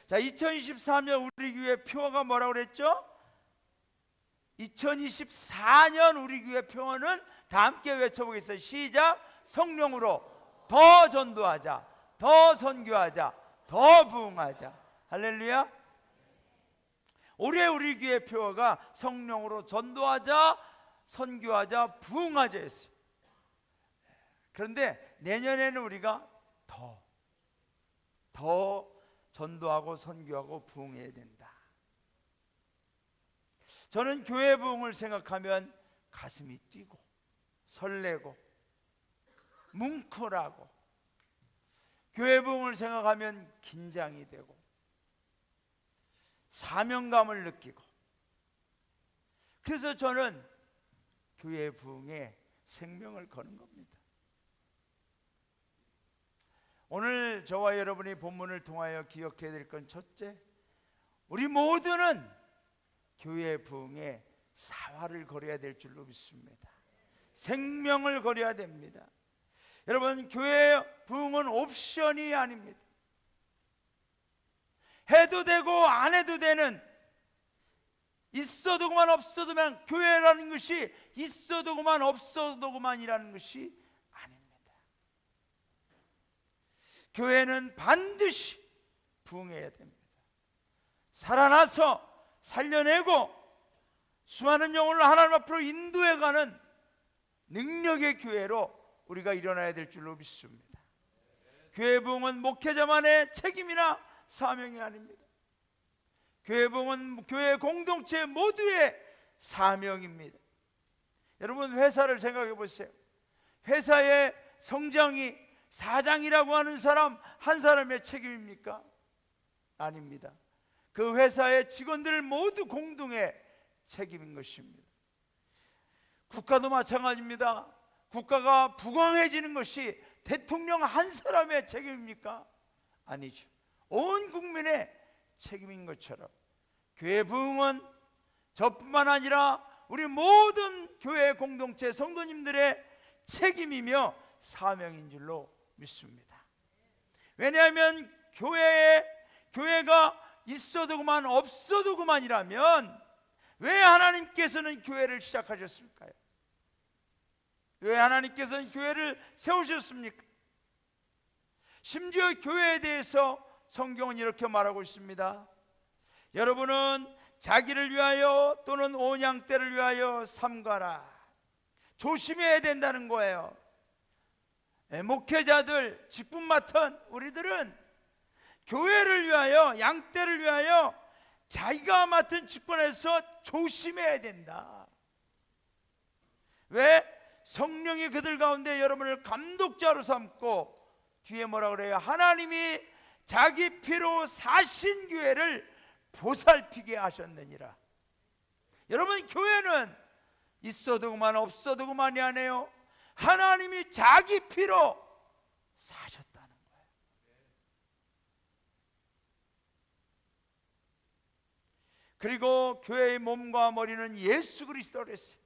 자, 2023년 우리 교회 표어가 뭐라고 그랬죠? 2024년 우리 교회 표어는 다 함께 외쳐보겠어요. 시작. 성령으로 더 전도하자, 더 선교하자, 더 부흥하자. 할렐루야. 올해 우리 교회 표어가 성령으로 전도하자, 선교하자, 부흥하자 했어요. 그런데 내년에는 우리가 더 전도하고 선교하고 부흥해야 된다. 저는 교회 부흥을 생각하면 가슴이 뛰고 설레고 뭉클하고, 교회 부흥을 생각하면 긴장이 되고 사명감을 느끼고, 그래서 저는 교회 부흥에 생명을 거는 겁니다. 오늘 저와 여러분이 본문을 통하여 기억해야 될 건 첫째, 우리 모두는 교회 부흥에 사활을 걸어야 될 줄로 믿습니다. 생명을 걸어야 됩니다. 여러분, 교회 부흥은 옵션이 아닙니다. 해도 되고 안 해도 되는, 있어도 그만 없어도 그만, 교회라는 것이 있어도 그만 없어도 그만이라는 것이 아닙니다. 교회는 반드시 부흥해야 됩니다. 살아나서 살려내고 수많은 영혼을 하나님 앞으로 인도해가는 능력의 교회로 우리가 일어나야 될 줄로 믿습니다. 교회 부흥은 목회자만의 책임이나 사명이 아닙니다. 교회 부흥은 교회 공동체 모두의 사명입니다. 여러분, 회사를 생각해 보세요. 회사의 성장이 사장이라고 하는 사람 한 사람의 책임입니까? 아닙니다. 그 회사의 직원들 모두 공동의 책임인 것입니다. 국가도 마찬가지입니다. 국가가 부강해지는 것이 대통령 한 사람의 책임입니까? 아니죠. 온 국민의 책임인 것처럼 교회 부흥은 저뿐만 아니라 우리 모든 교회 공동체 성도님들의 책임이며 사명인 줄로 믿습니다. 왜냐하면 교회가 있어도 그만 없어도 그만이라면 왜 하나님께서는 교회를 시작하셨을까요? 왜 하나님께서는 교회를 세우셨습니까? 심지어 교회에 대해서 성경은 이렇게 말하고 있습니다. 여러분은 자기를 위하여 또는 온 양떼를 위하여 삼가라. 조심해야 된다는 거예요. 목회자들, 직분 맡은 우리들은 교회를 위하여, 양떼를 위하여 자기가 맡은 직분에서 조심해야 된다. 왜? 성령이 그들 가운데 여러분을 감독자로 삼고, 뒤에 뭐라 그래요? 하나님이 자기 피로 사신 교회를 보살피게 하셨느니라. 여러분, 교회는 있어도 그만 없어도 그만이 아니에요. 하나님이 자기 피로 사셨다는 거예요. 그리고 교회의 몸과 머리는 예수 그리스도를 했어요.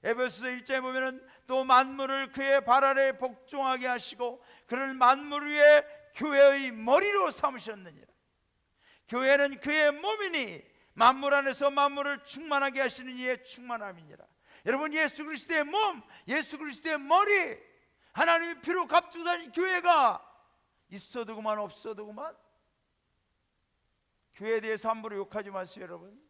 에베소서 1장에 보면은 또 만물을 그의 발 아래 복종하게 하시고 그를 만물 위에 교회의 머리로 삼으셨느니라. 교회는 그의 몸이니 만물 안에서 만물을 충만하게 하시는 이의 충만함이니라. 여러분, 예수 그리스도의 몸, 예수 그리스도의 머리, 하나님의 피로 값주고 다닌 교회가 있어도 그만 없어도 그만. 교회에 대해서 함부로 욕하지 마세요, 여러분.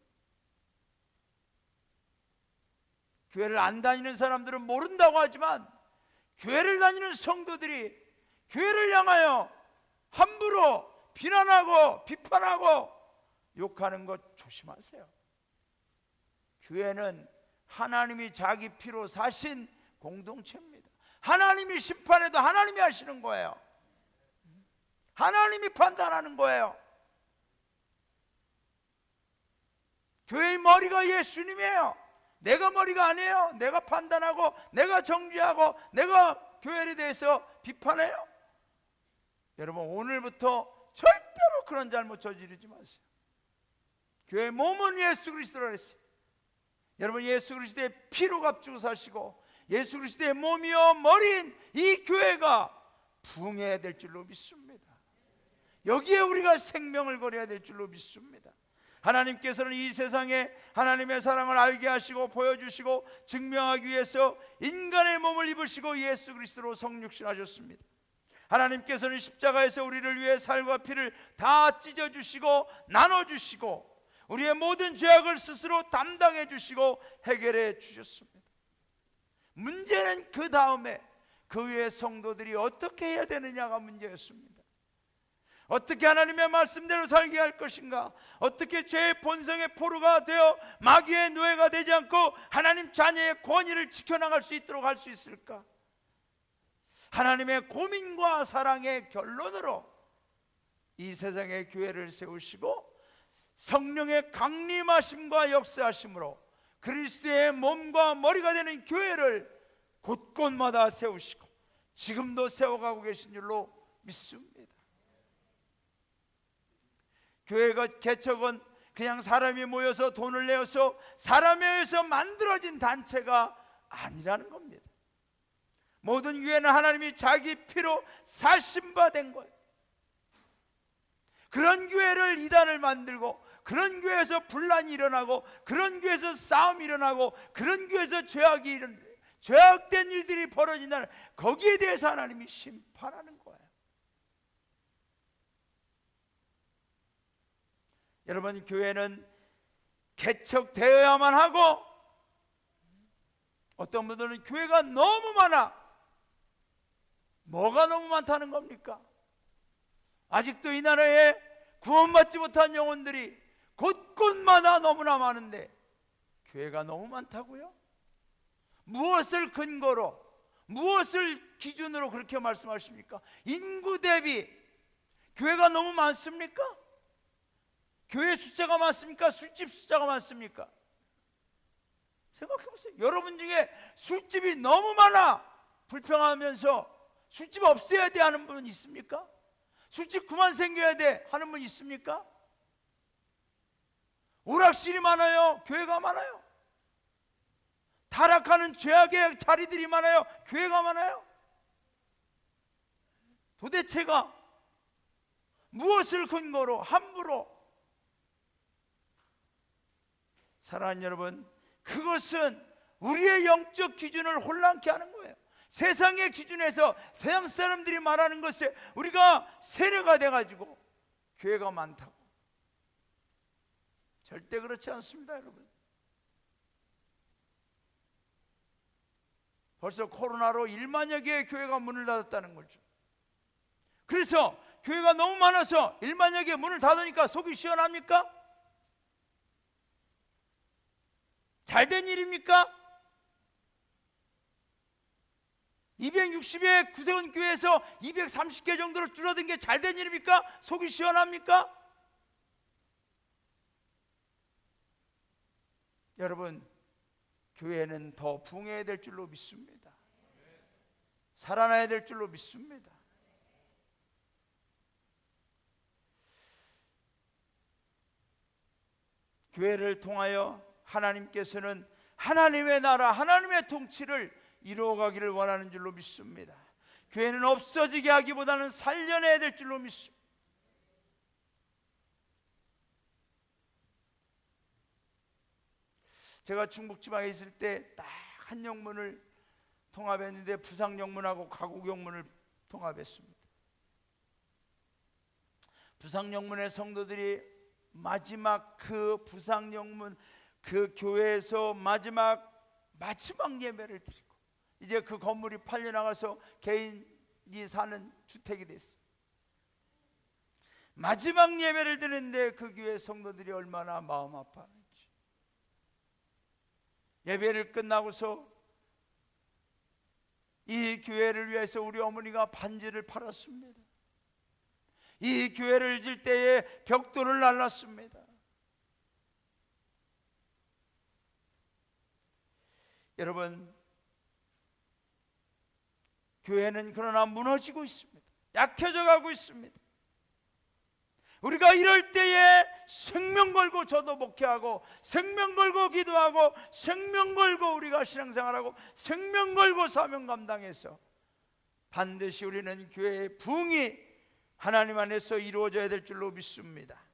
교회를 안 다니는 사람들은 모른다고 하지만 교회를 다니는 성도들이 교회를 향하여 함부로 비난하고 비판하고 욕하는 것 조심하세요. 교회는 하나님이 자기 피로 사신 공동체입니다. 하나님이 심판해도 하나님이 하시는 거예요. 하나님이 판단하는 거예요. 교회의 머리가 예수님이에요. 내가 머리가 아니에요. 내가 판단하고 내가 정죄하고 내가 교회에 대해서 비판해요. 여러분, 오늘부터 절대로 그런 잘못 저지르지 마세요. 교회의 몸은 예수 그리스도라 했어요. 여러분, 예수 그리스도의 피로 값주고 사시고 예수 그리스도의 몸이요 머리인 이 교회가 부흥해야 될 줄로 믿습니다. 여기에 우리가 생명을 걸어야 될 줄로 믿습니다. 하나님께서는 이 세상에 하나님의 사랑을 알게 하시고 보여주시고 증명하기 위해서 인간의 몸을 입으시고 예수 그리스도로 성육신하셨습니다. 하나님께서는 십자가에서 우리를 위해 살과 피를 다 찢어주시고 나눠주시고 우리의 모든 죄악을 스스로 담당해 주시고 해결해 주셨습니다. 문제는 그 다음에 그 위에 성도들이 어떻게 해야 되느냐가 문제였습니다. 어떻게 하나님의 말씀대로 살게 할 것인가? 어떻게 죄의 본성의 포로가 되어 마귀의 노예가 되지 않고 하나님 자녀의 권위를 지켜나갈 수 있도록 할 수 있을까? 하나님의 고민과 사랑의 결론으로 이 세상의 교회를 세우시고 성령의 강림하심과 역사하심으로 그리스도의 몸과 머리가 되는 교회를 곳곳마다 세우시고 지금도 세워가고 계신 줄로 믿습니다. 교회가 개척은 그냥 사람이 모여서 돈을 내어서 사람에 의해서 만들어진 단체가 아니라는 겁니다. 모든 교회는 하나님이 자기 피로 살심받은 거예요. 그런 교회를 이단을 만들고 그런 교회에서 분란이 일어나고 그런 교회에서 싸움이 일어나고 그런 교회에서 죄악된 일들이 벌어진다는 거기에 대해서 하나님이 심판하는 거예요. 여러분, 교회는 개척되어야만 하고 어떤 분들은 교회가 너무 많아. 뭐가 너무 많다는 겁니까? 아직도 이 나라에 구원받지 못한 영혼들이 곳곳마다 너무나 많은데 교회가 너무 많다고요? 무엇을 근거로 무엇을 기준으로 그렇게 말씀하십니까? 인구 대비 교회가 너무 많습니까? 교회 숫자가 많습니까? 술집 숫자가 많습니까? 생각해 보세요. 여러분 중에 술집이 너무 많아 불평하면서 술집 없애야 돼 하는 분 있습니까? 술집 그만 생겨야 돼 하는 분 있습니까? 오락실이 많아요? 교회가 많아요? 타락하는 죄악의 자리들이 많아요? 교회가 많아요? 도대체가 무엇을 근거로 함부로? 사랑하는 여러분, 그것은 우리의 영적 기준을 혼란케 하는 거예요. 세상의 기준에서 세상 사람들이 말하는 것에 우리가 세뇌가 돼가지고 교회가 많다고. 절대 그렇지 않습니다, 여러분. 벌써 코로나로 1만여 개의 교회가 문을 닫았다는 거죠. 그래서 교회가 너무 많아서 1만여 개 문을 닫으니까 속이 시원합니까? 잘된 일입니까? 260의 구세군 교회에서 230개 정도로 줄어든 게 잘된 일입니까? 속이 시원합니까? 여러분, 교회는 더 부흥해야 될 줄로 믿습니다. 살아나야 될 줄로 믿습니다. 교회를 통하여 하나님께서는 하나님의 나라, 하나님의 통치를 이루어가기를 원하는 줄로 믿습니다. 교회는 없어지게 하기보다는 살려내야 될 줄로 믿습니다. 제가 충북지방에 있을 때 딱 한 영문을 통합했는데 부상영문하고 가곡영문을 통합했습니다. 부상영문의 성도들이 마지막 그 부상영문 그 교회에서 마지막 예배를 드리고 이제 그 건물이 팔려나가서 개인이 사는 주택이 됐어요. 마지막 예배를 드리는데 그 교회 성도들이 얼마나 마음 아파하는지. 예배를 끝나고서 이 교회를 위해서 우리 어머니가 반지를 팔았습니다. 이 교회를 질 때에 벽돌을 날랐습니다. 여러분, 교회는 그러나 무너지고 있습니다. 약해져 가고 있습니다. 우리가 이럴 때에 생명 걸고 저도 목회하고 생명 걸고 기도하고 생명 걸고 우리가 신앙생활하고 생명 걸고 사명 감당해서 반드시 우리는 교회의 부흥이 하나님 안에서 이루어져야 될 줄로 믿습니다.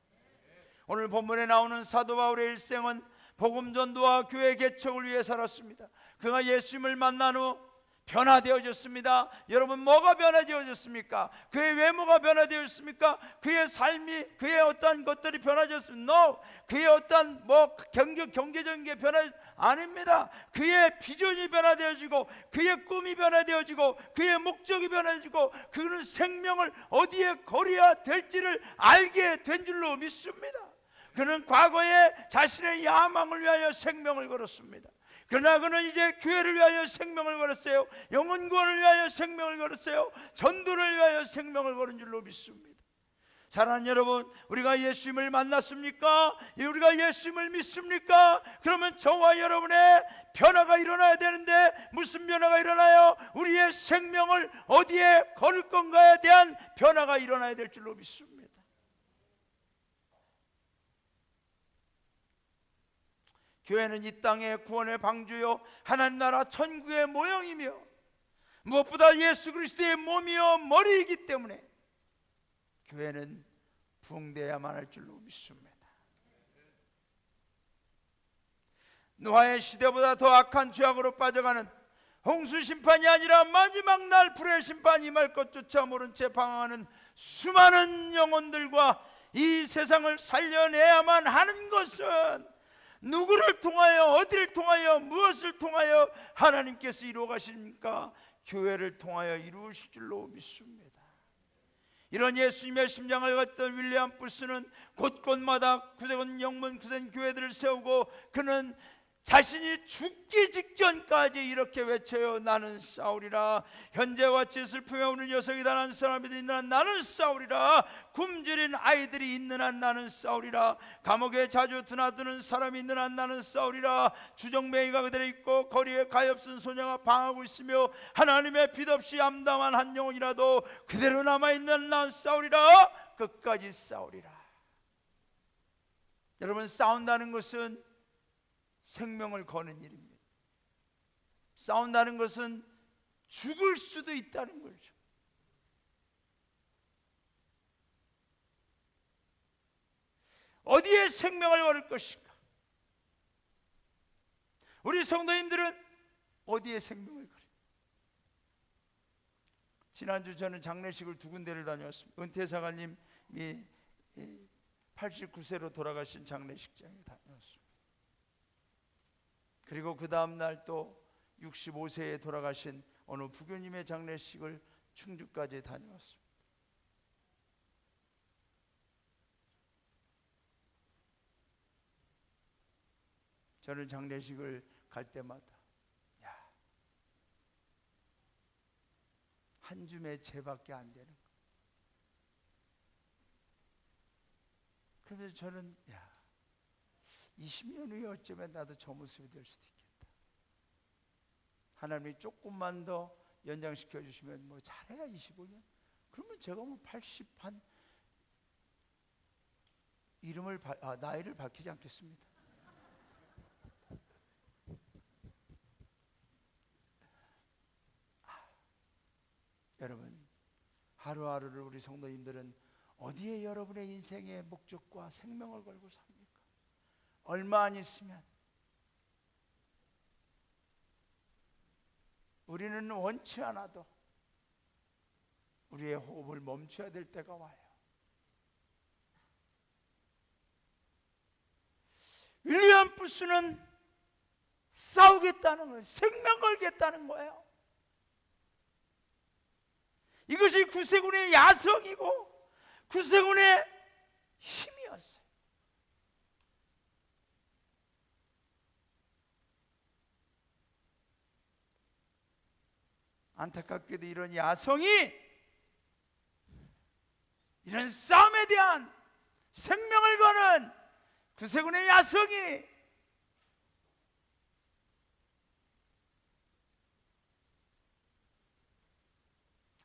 오늘 본문에 나오는 사도 바울의 일생은 복음 전도와 교회 개척을 위해 살았습니다. 그가 예수님을 만난 후 변화되어졌습니다. 여러분, 뭐가 변화되어졌습니까? 그의 외모가 변화되었습니까? 그의 삶이, 그의 어떤 것들이 변화되었습니까? No. 그의 어떤 경제적인 게 아닙니다. 그의 비전이 변화되어지고, 그의 꿈이 변화되어지고, 그의 목적이 변화되어지고, 그는 생명을 어디에 걸어야 될지를 알게 된 줄로 믿습니다. 그는 과거에 자신의 야망을 위하여 생명을 걸었습니다. 그러나 그는 이제 교회를 위하여 생명을 걸었어요. 영혼 구원을 위하여 생명을 걸었어요. 전도를 위하여 생명을 걸은 줄로 믿습니다. 사랑하는 여러분, 우리가 예수님을 만났습니까? 우리가 예수님을 믿습니까? 그러면 저와 여러분의 변화가 일어나야 되는데, 무슨 변화가 일어나요? 우리의 생명을 어디에 걸을 건가에 대한 변화가 일어나야 될 줄로 믿습니다. 교회는 이 땅의 구원의 방주요 하나님 나라 천국의 모형이며, 무엇보다 예수 그리스도의 몸이요 머리이기 때문에 교회는 부흥되어야만 할 줄로 믿습니다. 노아의 시대보다 더 악한 죄악으로 빠져가는 홍수 심판이 아니라 마지막 날 불의 심판이 임할 것조차 모른 채 방황하는 수많은 영혼들과 이 세상을 살려내야만 하는 것은 누구를 통하여, 어디를 통하여, 무엇을 통하여 하나님께서 이루어 가십니까? 교회를 통하여 이루실 줄로 믿습니다. 이런 예수님의 심장을 갖던 윌리엄 부스는 곳곳마다 구세군 영문 구세군 교회들을 세우고, 그는 자신이 죽기 직전까지 이렇게 외쳐요. 나는 싸우리라. 현재와 슬픔에 우는 녀석이 단 한 사람이 있는 한 나는 싸우리라. 굶주린 아이들이 있는 한 나는 싸우리라. 감옥에 자주 드나드는 사람이 있는 한 나는 싸우리라. 주정뱅이가 그대로 있고 거리에 가엾은 소녀가 방하고 있으며 하나님의 빛 없이 암담한 한 영혼이라도 그대로 남아있는 나는 싸우리라. 끝까지 싸우리라. 여러분, 싸운다는 것은 생명을 거는 일입니다. 싸운다는 것은 죽을 수도 있다는 거죠. 어디에 생명을 걸을 것인가? 우리 성도님들은 어디에 생명을 걸어요? 지난주 저는 장례식을 두 군데를 다녀왔습니다. 은퇴사관님이 89세로 돌아가신 장례식장에 다녀왔습니다. 그리고 그 다음 날 또 65세에 돌아가신 어느 부교님의 장례식을 충주까지 다녀왔습니다. 저는 장례식을 갈 때마다 한 줌의 채밖에 안 되는 거. 그래서 저는 20년 후에 어쩌면 나도 저 모습이 될 수도 있겠다. 하나님이 조금만 더 연장시켜 주시면 뭐 잘해야 25년. 그러면 제가 뭐 80한 나이를 밝히지 않겠습니다. 여러분, 하루하루를 우리 성도님들은 어디에 여러분의 인생의 목적과 생명을 걸고 삽니까? 얼마 안 있으면 우리는 원치 않아도 우리의 호흡을 멈춰야 될 때가 와요. 윌리엄 부스는 싸우겠다는 거예요. 생명 걸겠다는 거예요. 이것이 구세군의 야성이고 구세군의 힘이었어요. 안타깝게도 이런 야성이, 이런 싸움에 대한 생명을 거는 구세군의 야성이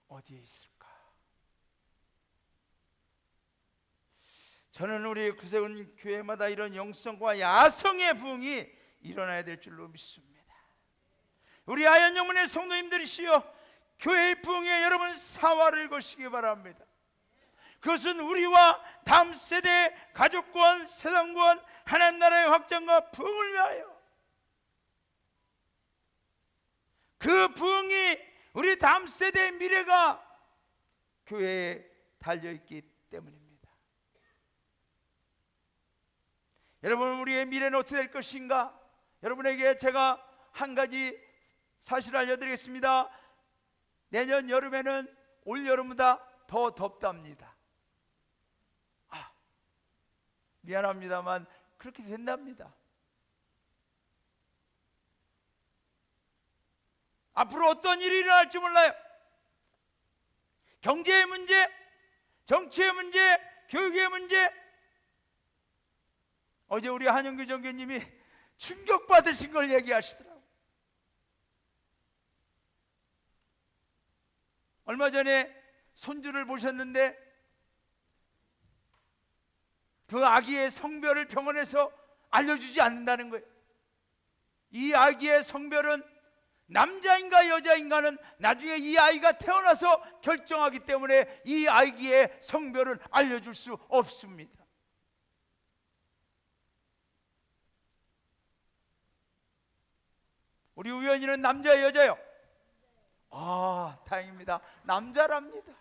어디에 있을까? 저는 우리 구세군 교회마다 이런 영성과 야성의 부흥이 일어나야 될 줄로 믿습니다. 우리 아현영문의 성도님들이시여, 교회의 부흥에 여러분 사활을 거시기 바랍니다. 그것은 우리와 다음 세대 가족 구원, 세상 구원, 하나님 나라의 확장과 부흥을 위하여. 그 부흥이 우리 다음 세대의 미래가 교회에 달려있기 때문입니다. 여러분, 우리의 미래는 어떻게 될 것인가? 여러분에게 제가 한 가지 사실을 알려드리겠습니다. 내년 여름에는 올 여름보다 더 덥답니다. 미안합니다만 그렇게 된답니다. 앞으로 어떤 일이 일어날지 몰라요. 경제의 문제, 정치의 문제, 교육의 문제. 어제 우리 한영규 전교님이 충격받으신 걸 얘기하시더라고요. 얼마 전에 손주를 보셨는데 그 아기의 성별을 병원에서 알려주지 않는다는 거예요. 이 아기의 성별은 남자인가 여자인가는 나중에 이 아이가 태어나서 결정하기 때문에 이 아기의 성별은 알려줄 수 없습니다. 우리 우연이는 남자예요, 여자요? 다행입니다. 남자랍니다.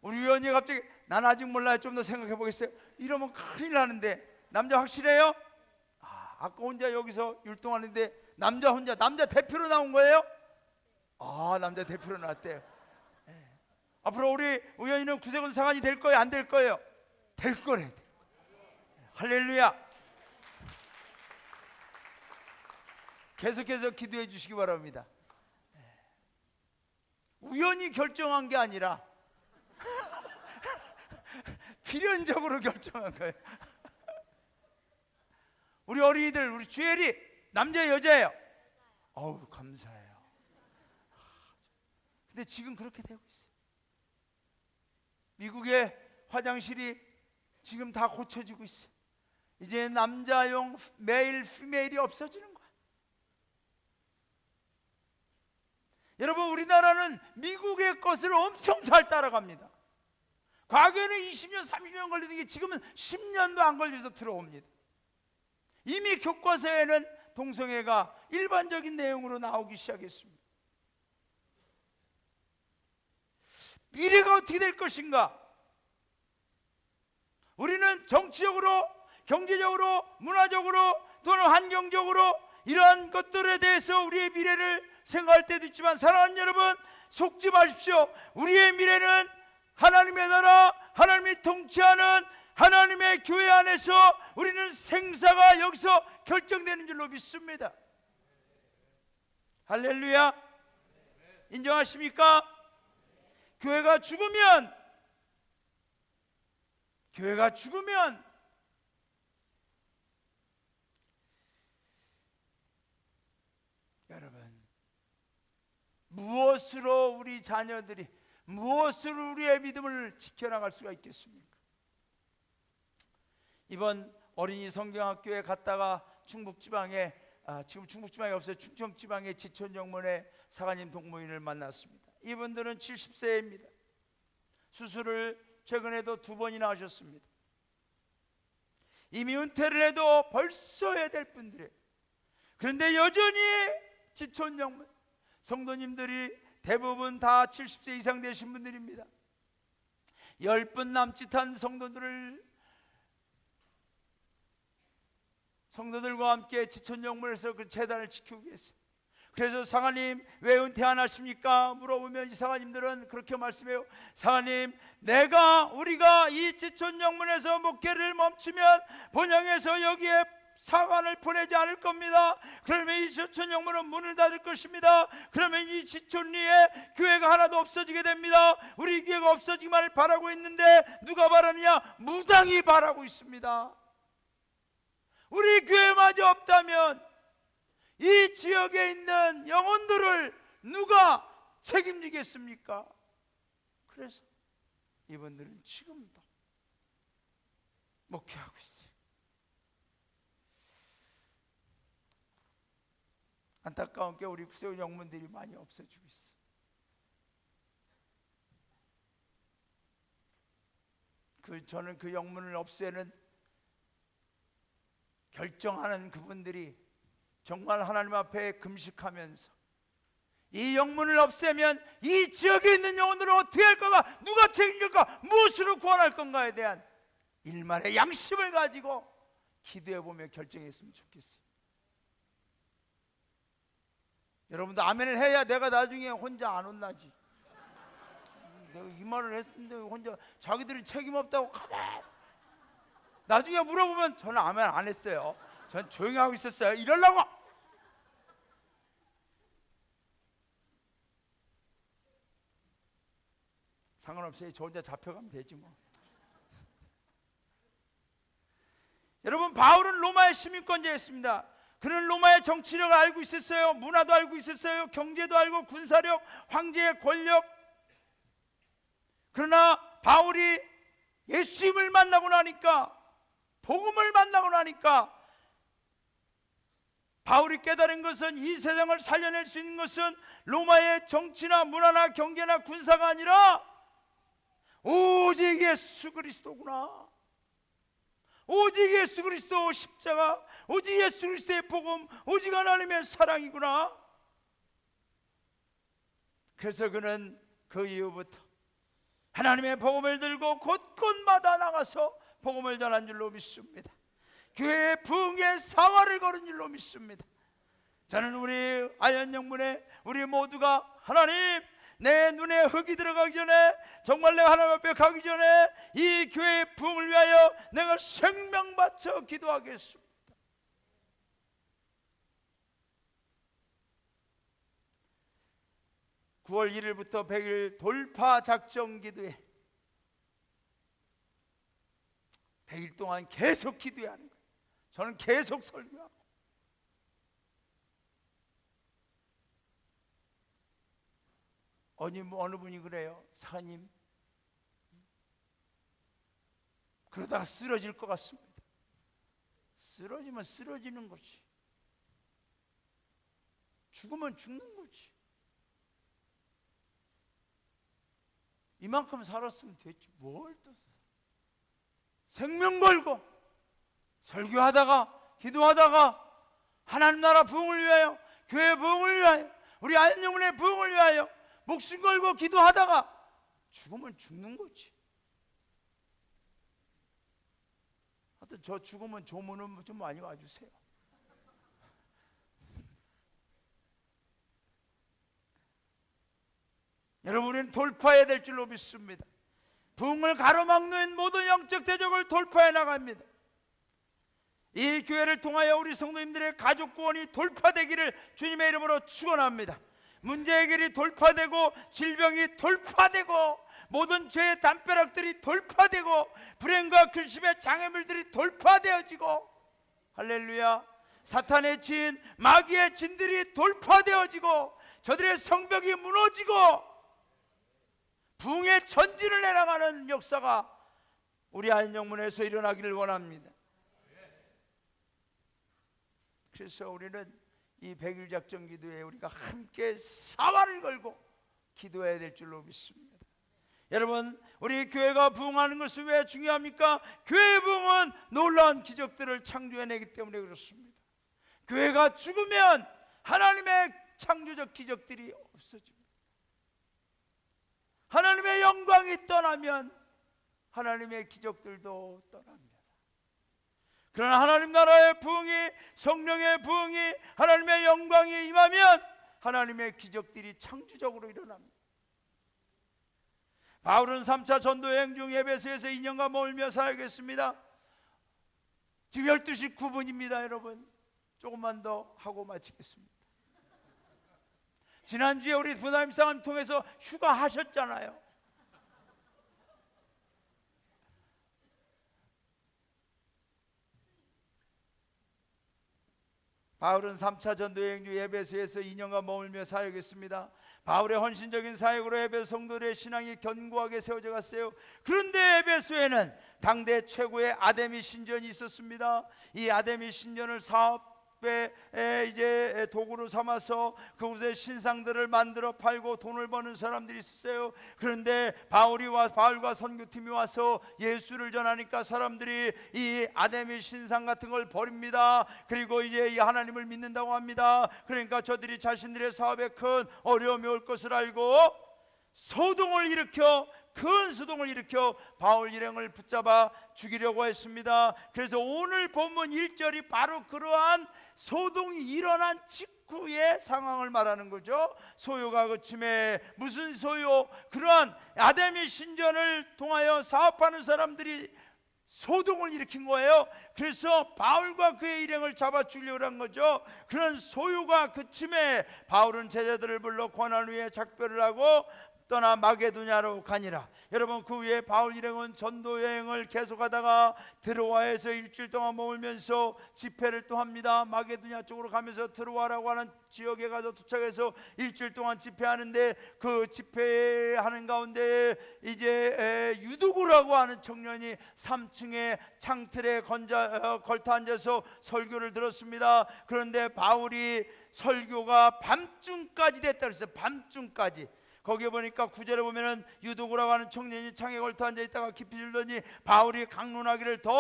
우리 우연이 갑자기 난 아직 몰라요. 좀 더 생각해 보겠어요. 이러면 큰일 나는데. 남자 확실해요? 아까 혼자 여기서 율동하는데 남자 혼자, 남자 대표로 나온 거예요? 남자 대표로 나왔대요. 앞으로 우리 우연이는 구세군 사관이 될 거예요? 안 될 거예요? 될 거래요. 할렐루야. 계속해서 기도해 주시기 바랍니다. 우연히 결정한 게 아니라 필연적으로 결정한 거예요. 우리 어린이들, 우리 주엘이 남자예요, 여자예요? 감사해요. 근데 지금 그렇게 되고 있어요. 미국의 화장실이 지금 다 고쳐지고 있어요. 이제 남자용 메일, 피메일이 없어지는 거예요. 여러분, 우리나라는 미국의 것을 엄청 잘 따라갑니다. 과거에는 20년, 30년 걸리던 게 지금은 10년도 안 걸려서 들어옵니다. 이미 교과서에는 동성애가 일반적인 내용으로 나오기 시작했습니다. 미래가 어떻게 될 것인가? 우리는 정치적으로, 경제적으로, 문화적으로 또는 환경적으로 이러한 것들에 대해서 우리의 미래를 생각할 때도 있지만, 사랑하는 여러분, 속지 마십시오. 우리의 미래는 하나님의 나라, 하나님이 통치하는 하나님의 교회 안에서 우리는 생사가 여기서 결정되는 줄로 믿습니다. 할렐루야. 인정하십니까? 교회가 죽으면 여러분, 무엇으로 우리 자녀들이, 무엇으로 우리의 믿음을 지켜나갈 수가 있겠습니까? 이번 어린이 성경학교에 갔다가 충북지방에, 지금 충북지방에 없어요. 충청지방의 지천정문의 사관님 동무인을 만났습니다. 이분들은 70세입니다. 수술을 최근에도 2번이나 하셨습니다. 이미 은퇴를 해도 벌써 해야 될 분들이에요. 그런데 여전히 지천정문 성도님들이 대부분 다 70세 이상 되신 분들입니다. 10분 남짓한 성도들과 함께 지천정문에서 그 재단을 지키고 계세요. 그래서 사관님 왜 은퇴 안 하십니까? 물어보면 이 사관님들은 그렇게 말씀해요. 사관님, 우리가 이 지천정문에서 목회를 멈추면 본향에서 여기에 사관을 보내지 않을 겁니다. 그러면 이 지천정문은 문을 닫을 것입니다. 그러면 이 지천리에 교회가 하나도 없어지게 됩니다. 우리 교회가 없어지기만을 바라고 있는데 누가 바라느냐? 무당이 바라고 있습니다. 우리 교회마저 없다면 이 지역에 있는 영혼들을 누가 책임지겠습니까? 그래서 이분들은 지금도 목회하고 있어요. 안타까운 게 우리 구세군 영문들이 많이 없어지고 있어요. 저는 그 영문을 없애는 결정하는 그분들이 정말 하나님 앞에 금식하면서 이 영문을 없애면 이 지역에 있는 영혼들을 어떻게 할 건가, 누가 책임질까, 무엇으로 구원할 건가에 대한 일말의 양심을 가지고 기도해보며 결정했으면 좋겠어요. 여러분도 아멘을 해야 내가 나중에 혼자 안 혼나지. 내가 이 말을 했는데 혼자 자기들이 책임 없다고 가만, 나중에 물어보면 저는 아멘 안 했어요, 전 조용히 하고 있었어요, 이러려고. 상관없어요. 저 혼자 잡혀가면 되지 뭐. 여러분, 바울은 로마의 시민권자였습니다. 그는 로마의 정치력을 알고 있었어요. 문화도 알고 있었어요. 경제도 알고, 군사력, 황제의 권력. 그러나 바울이 예수님을 만나고 나니까, 복음을 만나고 나니까 바울이 깨달은 것은 이 세상을 살려낼 수 있는 것은 로마의 정치나 문화나 경제나 군사가 아니라 오직 예수 그리스도구나. 오직 예수 그리스도 십자가, 오직 예수 그리스도의 복음, 오직 하나님의 사랑이구나. 그래서 그는 그 이후부터 하나님의 복음을 들고 곳곳마다 나가서 복음을 전한 줄로 믿습니다. 교회의 부흥의 사활을 걸은 줄로 믿습니다. 저는 우리 아현영문에 우리 모두가 하나님, 내 눈에 흙이 들어가기 전에, 정말 내가 하나님 앞에 가기 전에 이 교회의 부흥을 위하여 내가 생명 바쳐 기도하겠습니다. (9월 1일부터) 100일 돌파 작정 기도회, 100일 동안 계속 기도해야 하는 거예요. 저는 계속 설교하고, 어느 분이 그래요. 사님, 그러다가 쓰러질 것 같습니다. 쓰러지면 쓰러지는 거지, 죽으면 죽는 거지. 이만큼 살았으면 됐지 뭘 또 생명 걸고 설교하다가 기도하다가 하나님 나라 부흥을 위하여, 교회 부흥을 위하여, 우리 아현영문의 부흥을 위하여 목숨 걸고 기도하다가 죽으면 죽는 거지. 하여튼 저 죽으면 조문은 좀 많이 와주세요. 여러분, 우리는 돌파해야 될 줄로 믿습니다. 부흥을 가로막는 모든 영적 대적을 돌파해 나갑니다. 이 교회를 통하여 우리 성도님들의 가족 구원이 돌파되기를 주님의 이름으로 축원합니다. 문제 해결이 돌파되고, 질병이 돌파되고, 모든 죄의 담벼락들이 돌파되고, 불행과 근심의 장애물들이 돌파되어지고, 할렐루야, 사탄의 진, 마귀의 진들이 돌파되어지고, 저들의 성벽이 무너지고 부흥의 전진을 내나가는 역사가 우리 아현영문에서 일어나기를 원합니다. 그래서 우리는 이 100일 작정 기도에 우리가 함께 사활을 걸고 기도해야 될 줄로 믿습니다. 여러분, 우리 교회가 부흥하는 것은 왜 중요합니까? 교회의 부흥은 놀라운 기적들을 창조해내기 때문에 그렇습니다. 교회가 죽으면 하나님의 창조적 기적들이 없어집니다. 하나님의 영광이 떠나면 하나님의 기적들도 떠납니다. 그러나 하나님 나라의 부흥이, 성령의 부흥이, 하나님의 영광이 임하면 하나님의 기적들이 창조적으로 일어납니다. 바울은 3차 전도 여행 중 에베소에서 2년간 머물며 사역했습니다. 지금 12시 9분입니다. 여러분, 조금만 더 하고 마치겠습니다. 지난주에 우리 부담 상을 통해서 휴가 하셨잖아요. 바울은 3차 전도 여행 중 에베소에서 2년간 머물며 사역했습니다. 바울의 헌신적인 사역으로 에베소 성도들의 신앙이 견고하게 세워져 갔어요. 그런데 에베소에는 당대 최고의 아데미 신전이 있었습니다. 이 아데미 신전을 사업, 사업의 이제 도구로 삼아서 그곳에 신상들을 만들어 팔고 돈을 버는 사람들이 있었어요. 그런데 바울과 선교팀이 와서 예수를 전하니까 사람들이 이 아데미 신상 같은 걸 버립니다. 그리고 이제 이 하나님을 믿는다고 합니다. 그러니까 저들이 자신들의 사업에 큰 어려움이 올 것을 알고 큰 소동을 일으켜 바울 일행을 붙잡아 죽이려고 했습니다. 그래서 오늘 본문 1절이 바로 그러한 소동이 일어난 직후의 상황을 말하는 거죠. 소요가 그침에 무슨 소요? 그러한 아데미 신전을 통하여 사업하는 사람들이 소동을 일으킨 거예요. 그래서 바울과 그의 일행을 잡아 죽이려고 한 거죠. 그런 소요가 그침에 바울은 제자들을 불러 고난 후에 작별을 하고 떠나 마게도냐로 가니라. 여러분, 그 후에 바울 일행은 전도 여행을 계속하다가 드로아에서 일주일 동안 머물면서 집회를 또 합니다. 마게도냐 쪽으로 가면서 드로아라고 하는 지역에 가서 도착해서 일주일 동안 집회하는데, 그 집회하는 가운데 이제 유두구라고 하는 청년이 3층의 창틀에 걸터 앉아서 설교를 들었습니다. 그런데 바울이 설교가 밤중까지 됐다 그랬어요. 밤중까지. 거기에 보니까 9절에 보면은 유두구라고 하는 청년이 창에 걸터 앉아 있다가 깊이 들더니 바울이 강론하기를 더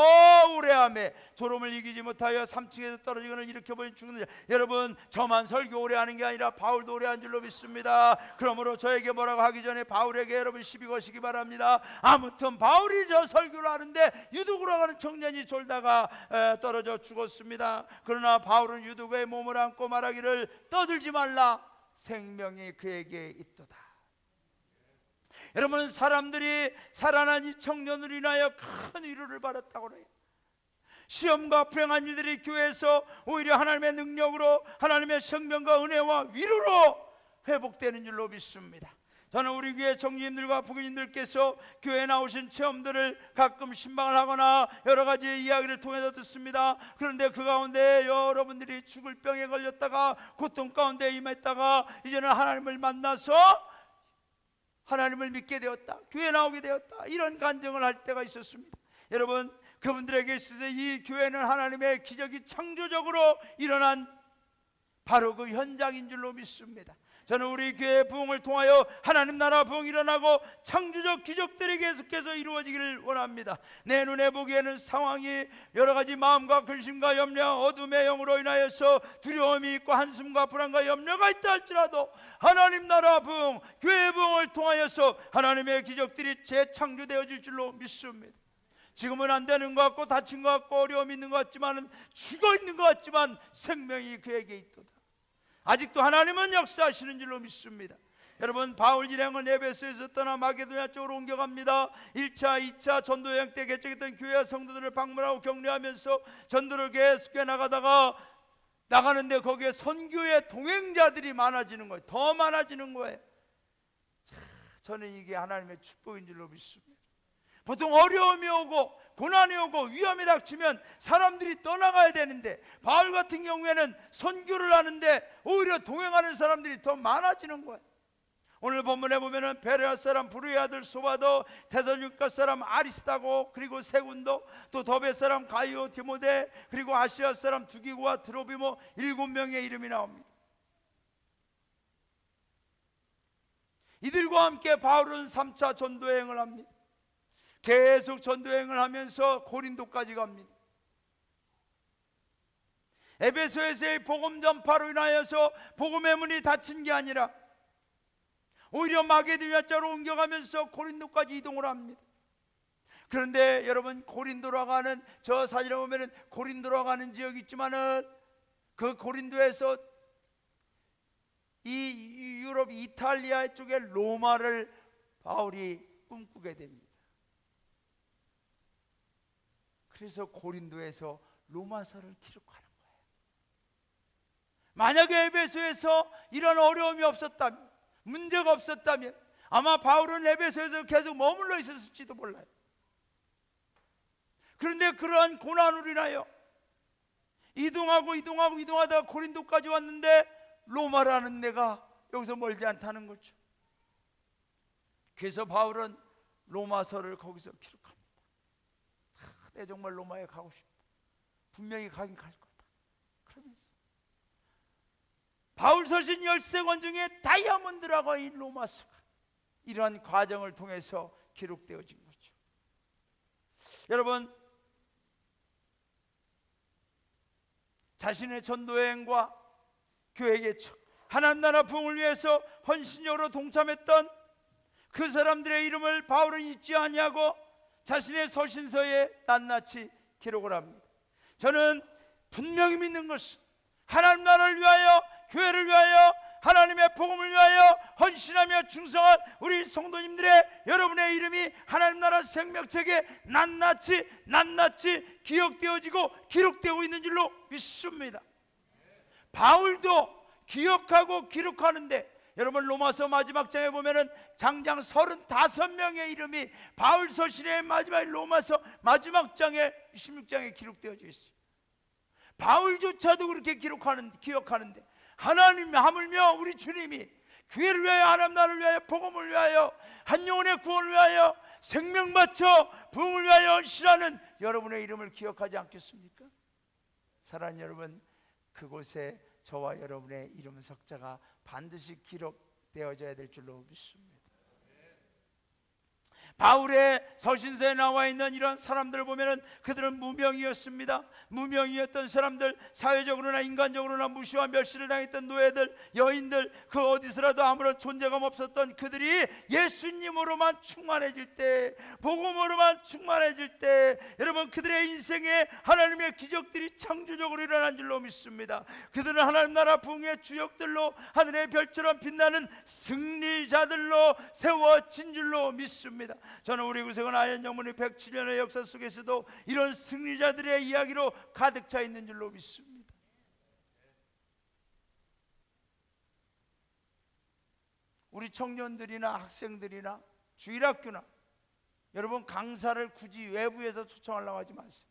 오래 하며 졸음을 이기지 못하여 3층에서 떨어지거늘 일으켜버린 죽는 자. 여러분, 저만 설교 오래 하는 게 아니라 바울도 오래 한 줄로 믿습니다. 그러므로 저에게 뭐라고 하기 전에 바울에게 여러분 시비 거시기 바랍니다. 아무튼 바울이 저 설교를 하는데 유두구라고 하는 청년이 졸다가 떨어져 죽었습니다. 그러나 바울은 유두구의 몸을 안고 말하기를 떠들지 말라, 생명이 그에게 있도다. 여러분, 사람들이 살아난 이 청년으로 인하여 큰 위로를 받았다고 해요. 시험과 불행한 일들이 교회에서 오히려 하나님의 능력으로, 하나님의 생명과 은혜와 위로로 회복되는 줄로 믿습니다. 저는 우리 교회 청지님들과 부교님들께서 교회에 나오신 체험들을 가끔 신방을 하거나 여러 가지 이야기를 통해서 듣습니다. 그런데 그 가운데 여러분들이 죽을 병에 걸렸다가 고통 가운데 임했다가 이제는 하나님을 만나서 하나님을 믿게 되었다, 교회 나오게 되었다, 이런 간증을 할 때가 있었습니다. 여러분, 그분들에게 있어서 이 교회는 하나님의 기적이 창조적으로 일어난 바로 그 현장인 줄로 믿습니다. 저는 우리 교회의 부흥을 통하여 하나님 나라 부흥이 일어나고 창조적 기적들이 계속해서 이루어지기를 원합니다. 내 눈에 보기에는 상황이 여러 가지 마음과 근심과 염려, 어둠의 영으로 인하여서 두려움이 있고 한숨과 불안과 염려가 있다 할지라도 하나님 나라 부흥, 교회 부흥을 통하여서 하나님의 기적들이 재창조되어질 줄로 믿습니다. 지금은 안 되는 것 같고 다친 것 같고 어려움이 있는 것 같지만, 죽어 있는 것 같지만 생명이 그에게 있도다. 아직도 하나님은 역사하시는 줄로 믿습니다. 여러분, 바울 일행은 에베소에서 떠나 마게도냐 쪽으로 옮겨갑니다. 1차, 2차 전도여행 때 개척했던 교회와 성도들을 방문하고 격려하면서 전도를 계속해 나가는데 거기에 선교의 동행자들이 많아지는 거예요. 더 많아지는 거예요. 저는 이게 하나님의 축복인 줄로 믿습니다. 보통 어려움이 오고 고난이 오고 위험이 닥치면 사람들이 떠나가야 되는데, 바울 같은 경우에는 선교를 하는데 오히려 동행하는 사람들이 더 많아지는 거예요. 오늘 본문에 보면은 베레아 사람 부르의 아들 소바도, 데살로니가 사람 아리스다고, 그리고 세군도, 또 더베 사람 가이오 디모데, 그리고 아시아 사람 두기고와 드로비모 7명의 이름이 나옵니다. 이들과 함께 바울은 3차 전도여행을 합니다. 계속 전도여행을 하면서 고린도까지 갑니다. 에베소에서의 복음 전파로 인하여서 복음의 문이 닫힌 게 아니라 오히려 마게도냐 쪽으로 옮겨가면서 고린도까지 이동을 합니다. 그런데 여러분, 고린도라고 하는 저 사진에 보면은 고린도라고 하는 지역이 있지만은 그 고린도에서 이 유럽 이탈리아 쪽에 로마를 바울이 꿈꾸게 됩니다. 그래서 고린도에서 로마서를 기록하는 거예요. 만약에 에베소에서 이런 어려움이 없었다면, 문제가 없었다면 아마 바울은 에베소에서 계속 머물러 있었을지도 몰라요. 그런데 그러한 고난으로 인하여 이동하다가 고린도까지 왔는데 로마라는 데가 여기서 멀지 않다는 거죠. 그래서 바울은 로마서를 거기서 기록합니다. 내 정말 로마에 가고 싶다, 분명히 가긴 갈 거다, 그러면서 바울 서신 13권 중에 다이아몬드라고 이 로마서가 이러한 과정을 통해서 기록되어진 거죠. 여러분, 자신의 전도여행과 교회 개척, 하나님 나라 부흥을 위해서 헌신적으로 동참했던 그 사람들의 이름을 바울은 잊지 아니하고 자신의 서신서에 낱낱이 기록을 합니다. 저는 분명히 믿는 것은 하나님 나라를 위하여, 교회를 위하여, 하나님의 복음을 위하여 헌신하며 충성한 우리 성도님들의 여러분의 이름이 하나님 나라 생명책에 낱낱이 기억되어지고 기록되고 있는 줄로 믿습니다. 바울도 기억하고 기록하는데, 여러분 로마서 마지막 장에 보면은 장장 35명의 이름이 바울 서신의 마지막 로마서 마지막 장에 16장에 기록되어져 있어요. 바울조차도 그렇게 기억하는데 하나님, 하물며 우리 주님이 교회를 위하여, 하나님 나라를 위하여, 복음을 위하여, 한 영혼의 구원을 위하여 생명 바쳐 부흥을 위하여 헌신하는 여러분의 이름을 기억하지 않겠습니까? 사랑하는 여러분, 그곳에 저와 여러분의 이름 석자가 반드시 기록되어져야 될 줄로 믿습니다. 바울의 서신서에 나와 있는 이런 사람들을 보면 그들은 무명이었습니다. 무명이었던 사람들, 사회적으로나 인간적으로나 무시와 멸시를 당했던 노예들, 여인들, 그 어디서라도 아무런 존재감 없었던 그들이 예수님으로만 충만해질 때, 복음으로만 충만해질 때, 여러분 그들의 인생에 하나님의 기적들이 창조적으로 일어난 줄로 믿습니다. 그들은 하나님 나라 부흥의 주역들로, 하늘의 별처럼 빛나는 승리자들로 세워진 줄로 믿습니다. 저는 우리 구세군 아현영문의 107년의 역사 속에서도 이런 승리자들의 이야기로 가득 차 있는 줄로 믿습니다. 우리 청년들이나 학생들이나 주일학교나 여러분 강사를 굳이 외부에서 초청하려고 하지 마세요.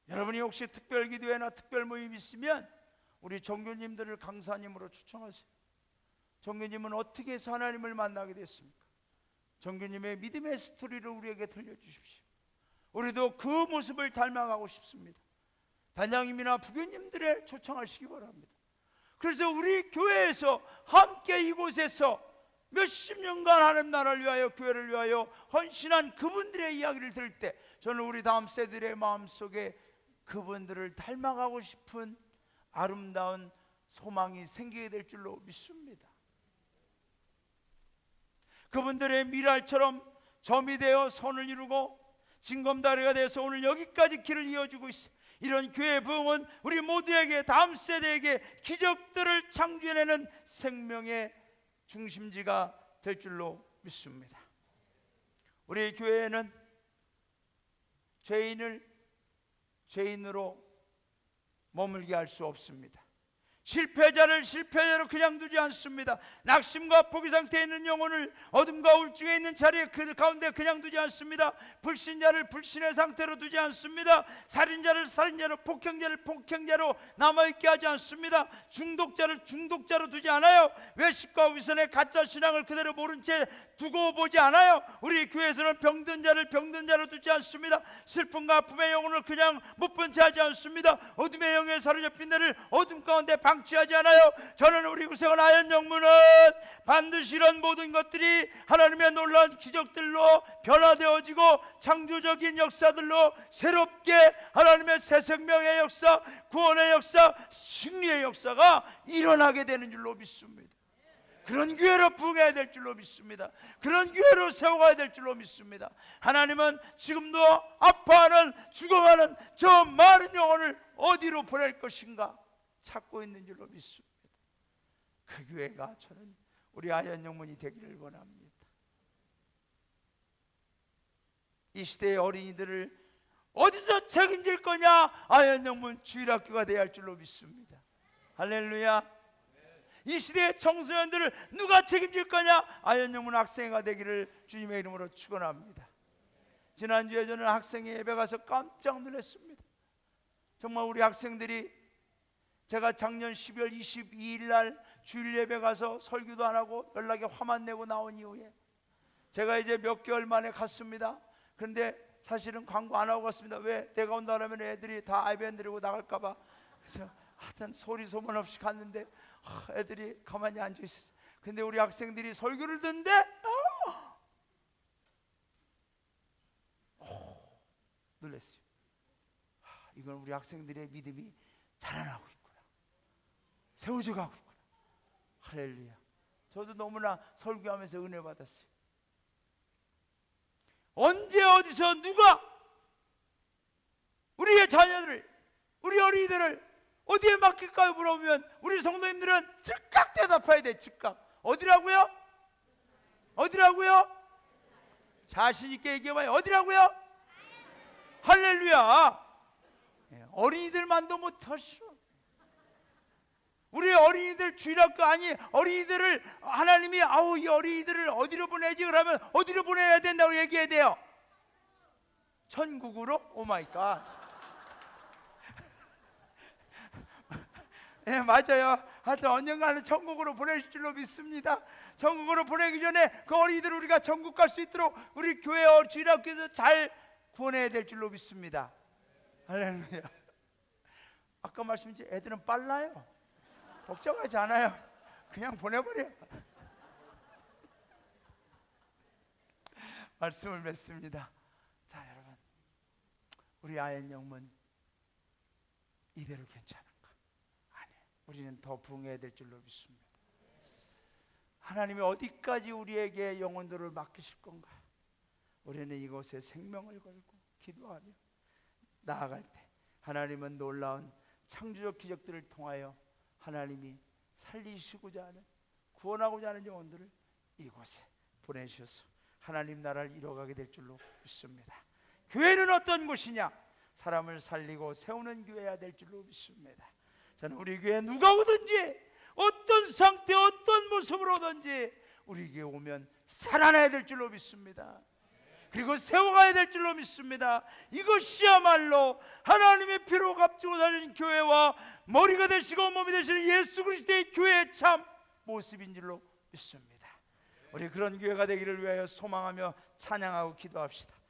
여러분이 혹시 특별기도회나 특별모임 있으면 우리 종교님들을 강사님으로 초청하세요. 종교님은 어떻게 해서 하나님을 만나게 됐습니까? 종교님의 믿음의 스토리를 우리에게 들려주십시오. 우리도 그 모습을 닮아가고 싶습니다. 단장님이나 부교님들을 초청하시기 바랍니다. 그래서 우리 교회에서 함께 이곳에서 몇십 년간 하나님 나라를 위하여, 교회를 위하여 헌신한 그분들의 이야기를 들을 때 저는 우리 다음 세대들의 마음속에 그분들을 닮아가고 싶은 아름다운 소망이 생기게 될 줄로 믿습니다. 그분들의 미랄처럼 점이 되어 선을 이루고 징검다리가 되어서 오늘 여기까지 길을 이어주고 있어요. 이런 교회 부흥은 우리 모두에게, 다음 세대에게 기적들을 창조해내는 생명의 중심지가 될 줄로 믿습니다. 우리 교회는 죄인을 죄인으로 머물게 할 수 없습니다. 실패자를 실패자로 그냥 두지 않습니다. 낙심과 포기 상태에 있는 영혼을 어둠과 우울증에 있는 자리에 그 가운데 그냥 두지 않습니다. 불신자를 불신의 상태로 두지 않습니다. 살인자를 살인자로, 폭행자를 폭행자로 남아있게 하지 않습니다. 중독자를 중독자로 두지 않아요. 외식과 위선의 가짜 신앙을 그대로 모른 채 두고 보지 않아요. 우리 교회에서는 병든 자를 병든 자로 두지 않습니다. 슬픔과 아픔의 영혼을 그냥 못 본 채 하지 않습니다. 어둠의 영에 사로잡힌 자를 어둠 가운데 방치하지 않아요. 저는 우리 구세군 아현영문은 반드시 이런 모든 것들이 하나님의 놀라운 기적들로 변화되어지고 창조적인 역사들로 새롭게 하나님의 새 생명의 역사, 구원의 역사, 승리의 역사가 일어나게 되는 줄로 믿습니다. 그런 교회로 부흥해야 될 줄로 믿습니다. 그런 교회로 세워가야 될 줄로 믿습니다. 하나님은 지금도 아파하는, 죽어가는 저 많은 영혼을 어디로 보낼 것인가 찾고 있는 줄로 믿습니다. 그 교회가 저는 우리 아현영문이 되기를 원합니다. 이 시대의 어린이들을 어디서 책임질 거냐? 아현영문 주일학교가 되어야 할 줄로 믿습니다. 할렐루야. 이 시대의 청소년들을 누가 책임질 거냐? 아현영문 학생회가 되기를 주님의 이름으로 축원합니다. 지난주에 저는 학생회 예배 가서 깜짝 놀랐습니다. 정말 우리 학생들이, 제가 작년 12월 22일 날 주일 예배 가서 설교도 안 하고 연락에 화만 내고 나온 이후에 제가 이제 몇 개월 만에 갔습니다. 그런데 사실은 광고 안 하고 갔습니다. 왜? 내가 온다 그러면 애들이 다 아이밴 데리고 나갈까 봐. 그래서 하여튼 소리 소문 없이 갔는데 애들이 가만히 앉아 있었어요. 근데 우리 학생들이 설교를 듣는데 놀랐어요. 이건 우리 학생들의 믿음이 자라나고 있구나, 세워져 가고 있구나. 할렐루야. 저도 너무나 설교하면서 은혜 받았어요. 언제 어디서 누가 우리의 자녀들을, 우리 어린이들을 어디에 맡길까요? 물어보면 우리 성도님들은 즉각 대답해야 돼. 즉각. 어디라고요? 어디라고요? 자신 있게 얘기해봐요. 어디라고요? 할렐루야. 어린이들만도 못하시오. 우리 어린이들 주일학교 아니 어린이들을 하나님이 이 어린이들을 어디로 보내지? 그러면 어디로 보내야 된다고 얘기해야 돼요? 천국으로? 오 마이 갓. 네, 맞아요. 하여튼 언젠가는 천국으로 보내실 줄로 믿습니다. 천국으로 보내기 전에 그 어린이들 우리가 천국 갈 수 있도록 우리 교회 주일학교에서 잘 구원해야 될 줄로 믿습니다. 할렐루야. 아까 말씀드린 애들은 빨라요. 복잡하지 않아요. 그냥 보내버려요. 말씀을 맺습니다. 자, 여러분, 우리 아이의 영문 이대로 괜찮은가? 아니에요. 우리는 더 부흥해야 될 줄로 믿습니다. 하나님이 어디까지 우리에게 영혼들을 맡기실 건가? 우리는 이곳에 생명을 걸고 기도하며 나아갈 때 하나님은 놀라운 창조적 기적들을 통하여 하나님이 살리시고자 하는, 구원하고자 하는 영혼들을 이곳에 보내셔서 하나님 나라를 이뤄가게 될 줄로 믿습니다. 교회는 어떤 곳이냐? 사람을 살리고 세우는 교회여야 될 줄로 믿습니다. 저는 우리 교회 누가 오든지 어떤 상태 어떤 모습으로 오든지 우리 교회 오면 살아나야 될 줄로 믿습니다. 그리고 세워가야 될 줄로 믿습니다. 이것이야말로 하나님의 피로 값지고 살린 교회와 머리가 되시고 몸이 되시는 예수 그리스도의 교회의 참 모습인 줄로 믿습니다. 우리 그런 교회가 되기를 위하여 소망하며 찬양하고 기도합시다.